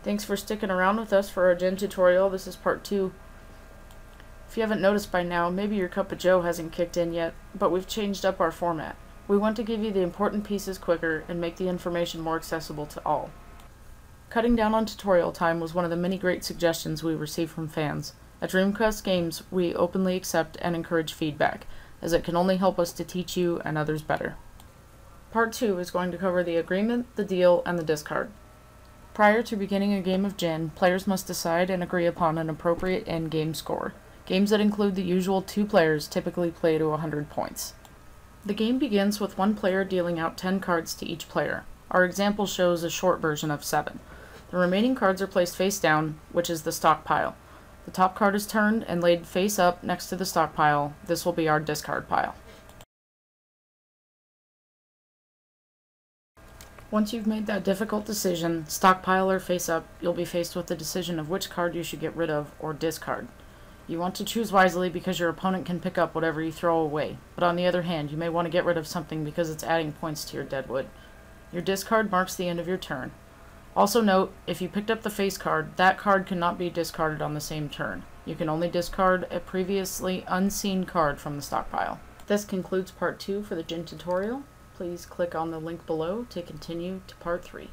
Thanks for sticking around with us for our Gen tutorial. This is part 2. If you haven't noticed by now, maybe your cup of joe hasn't kicked in yet, but we've changed up our format. We want to give you the important pieces quicker and make the information more accessible to all. Cutting down on tutorial time was one of the many great suggestions we received from fans. At DreamQuest Games, we openly accept and encourage feedback, as it can only help us to teach you and others better. Part 2 is going to cover the agreement, the deal, and the discard. Prior to beginning a game of Gen, players must decide and agree upon an appropriate end-game score. Games that include the usual 2 players typically play to 100 points. The game begins with one player dealing out 10 cards to each player. Our example shows a short version of 7. The remaining cards are placed face down, which is the stockpile. The top card is turned and laid face up next to the stockpile. This will be our discard pile. Once you've made that difficult decision, stockpile or face up, you'll be faced with the decision of which card you should get rid of or discard. You want to choose wisely because your opponent can pick up whatever you throw away, but on the other hand, you may want to get rid of something because it's adding points to your deadwood. Your discard marks the end of your turn. Also note, if you picked up the face card, that card cannot be discarded on the same turn. You can only discard a previously unseen card from the stockpile. This concludes part 2 for the Gen tutorial. Please click on the link below to continue to part 3.